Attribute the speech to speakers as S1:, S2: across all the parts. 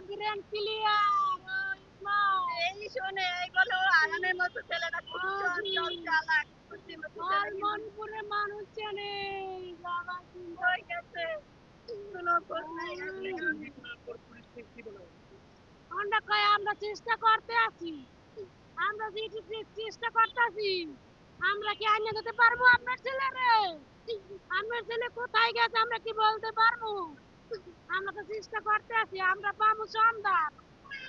S1: Grand clear এই শোনে এই বলে ও আরামের মতো ছেলেটা খুব চঞ্চল চালাক বুদ্ধিমতী ছেলে মনপুরে মানুষ চেনে বাবা হয়ে গেছে কোনো খোঁজ নাই আমরা কয় আমরা চেষ্টা করতে আছি আমরা যেটি চেষ্টা করতেছি আমরা কি আইনে দিতে পারবো আপনার ছেলেরে আপনার ছেলে কোথায় গেছে আমরা কি বলতে পারবো আমরা তো চেষ্টা করতে আছি আমরা পাবো সন্ধান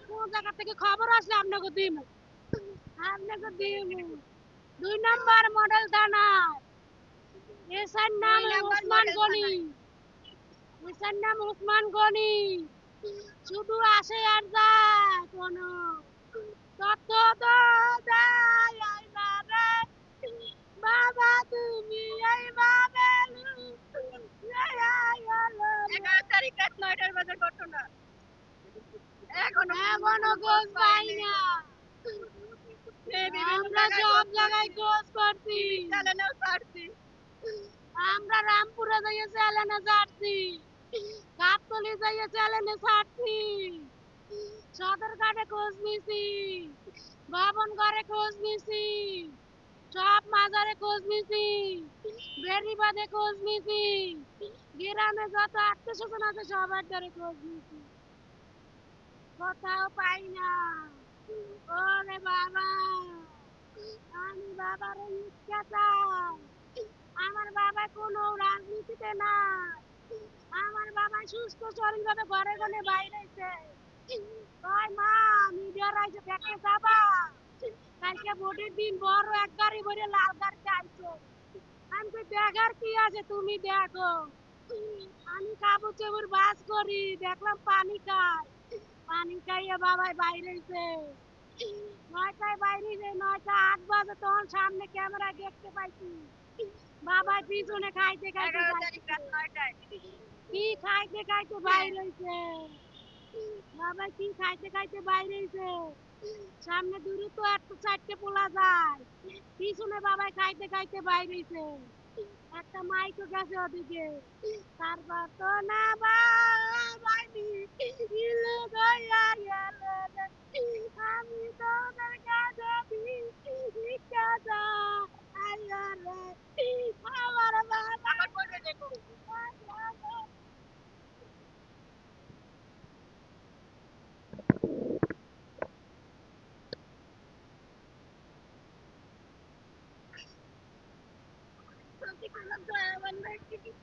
S1: কোন জায়গা থেকে খবর আসলে আপনাকে দিব আপনাকে দিব 2 নম্বর মডেল থানা এসআর নাম ওসমান গনি এসআর নাম ওসমান গনি শুধু আসে আর যায় কোনো তথ্য তো দেয় এইভাবে বাবা তুমি এইভাবে 11 তারিখ রাত 9টার বাজার ঘটনা এখনো খোঁজ পাই না আমরা সব জায়গায় খোঁজ করছি চ্যানেলেও ছাড়ছি আমরা রামপুরে যাইয়ে চ্যানেলে ছাড়ছি গাবতলি যাইয়ে চ্যানেলে ছাড়ছি সদরঘাটে খোঁজ নিছি ভবন ঘরে খোঁজ নিছি সব মাজারে খোঁজ নিছি বেরিবাদে খোঁজ নিছি গ্রামে যত আত্মীয় স্বজন আছে সবার দ্বারে খোঁজ নিছি কোথাও পাই না ওরে বাবা আমি বাবার ইচ্ছা চাই আমার বাবা কোনো রাজনীতিতে না আমার বাবা সুস্থ শরীর ভাবে ঘরে ঘরে বাইরেছে কয় মা মিডিয়ার আইছে দেখতে যাবা কালকে ভোটের দিন বড় এক গাড়ি ভরে লাল গাড়িতে আইছে আমি তো দেখার কি আছে তুমি দেখো আমি কাবু চেবুর বাস করি দেখলাম পানি খায় পানি খাইয়ে বাবাই বাইরেছে 9টায় বাইরেছে 9:08 তখন সামনে ক্যামেরা দেখতে পাইছি বাবাই পিছনে খাইতে খাইতে 11 তারিখ রাত 9টায় কি খাইতে খাইতে বাইরেছে বাবাই কি খাইতে খাইতে বাইরেছে সামনে দূরত্ব 104টে পোলা যায় পিছনে বাবাই খাইতে খাইতে বাইরেছে একটা মাইকও গেছে ওদিকে তারপর তো না বাইনি ইলে গয়া গেলে আমি তোদের কাছে ভিক্ষা চাই আমার বাবা করে দেখো Something like that. I want to make it.